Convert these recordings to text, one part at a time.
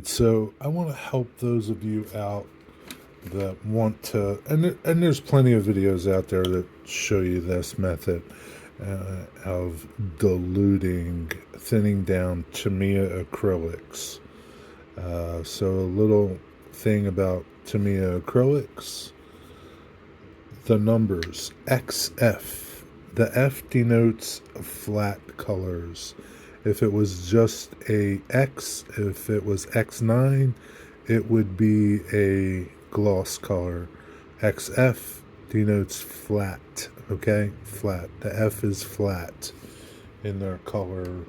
So I want to help those of you out that want to, and there's plenty of videos out there that show you this method of diluting, thinning down Tamiya acrylics. So a little thing about Tamiya acrylics, the numbers XF. The F denotes flat colors. If it was just a X, if it was X9, it would be a gloss color. XF denotes flat, okay? Flat. The F is flat in their color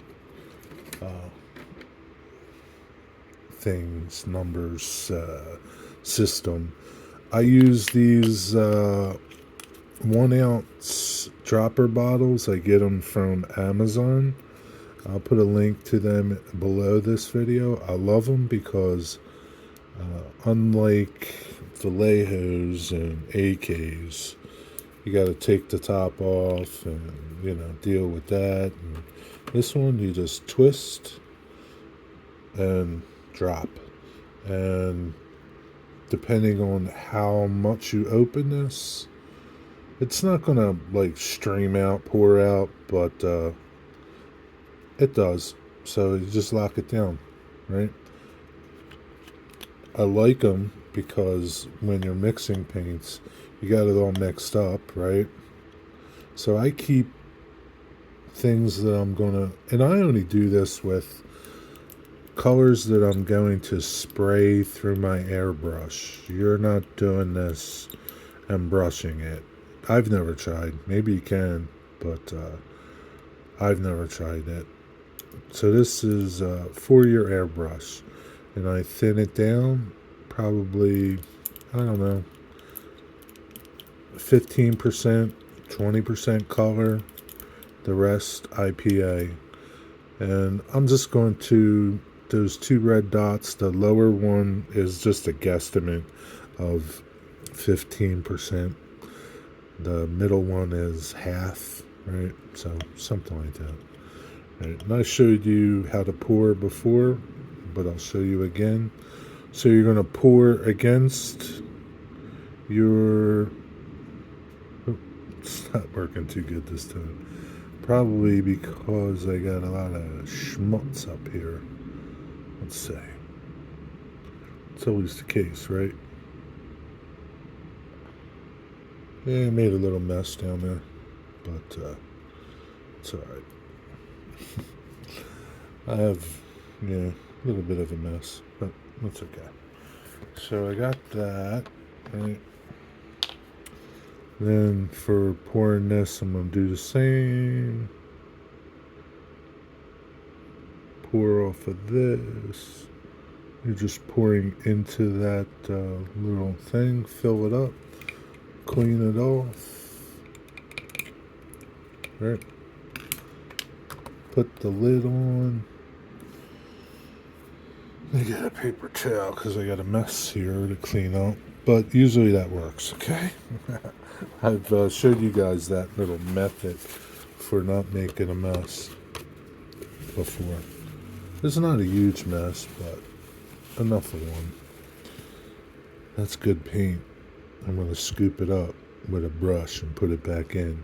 things, numbers system. I use these 1 ounce dropper bottles. I get them from Amazon. I'll put a link to them below this video. I love them because unlike Vallejos and AKs, you got to take the top off and, you know, deal with that. And this one, you just twist and drop. And depending on how much you open this, it's not going to like stream out, pour out, but it does. So you just lock it down, right? I like them because when you're mixing paints, you got it all mixed up, right? So I keep things that I'm gonna, and I only do this with colors that I'm going to spray through my airbrush. You're not doing this and brushing it. I've never tried. Maybe you can, but I've never tried it. So this is for your airbrush, and I thin it down probably, I don't know, 15%, 20% color, the rest IPA. And I'm just going to, those 2 red dots, the lower one is just a guesstimate of 15%. The middle one is half, right? So something like that. Right. And I showed you how to pour before, but I'll show you again. So you're going to pour against your... Oh, it's not working too good this time. Probably because I got a lot of schmutz up here. Let's see. It's always the case, right? Yeah, I made a little mess down there, but it's alright. I have, yeah, a little bit of a mess, but that's okay. So I got that, right? Then for pouring this, I'm going to do the same. Pour off of this. You're just pouring into that little thing, fill it up, clean it off, right? Put the lid on. I got a paper towel because I got a mess here to clean up, but usually that works, okay? I've showed you guys that little method for not making a mess before. It's not a huge mess, but enough for one. That's good paint. I'm going to scoop it up with a brush and put it back in.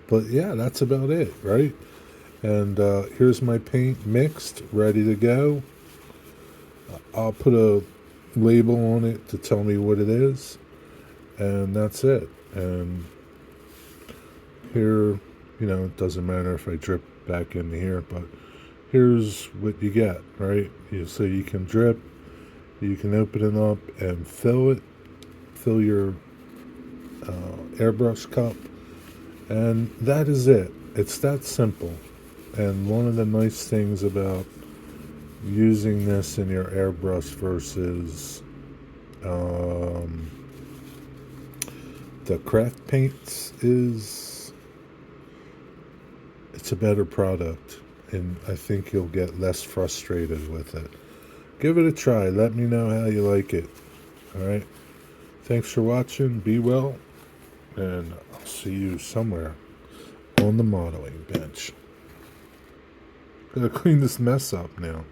But yeah, that's about it, right? And here's my paint mixed, ready to go. I'll put a label on it to tell me what it is, and that's it. And here, you know, it doesn't matter if I drip back into here, but here's what you get, right? So you can drip, you can open it up and fill your airbrush cup, and that is it. It's that simple. And one of the nice things about using this in your airbrush versus the craft paints is it's a better product, and I think you'll get less frustrated with it. Give it a try. Let me know how you like it. Alright, thanks for watching. Be well, and I'll see you somewhere on the modeling bench. Gotta clean this mess up now.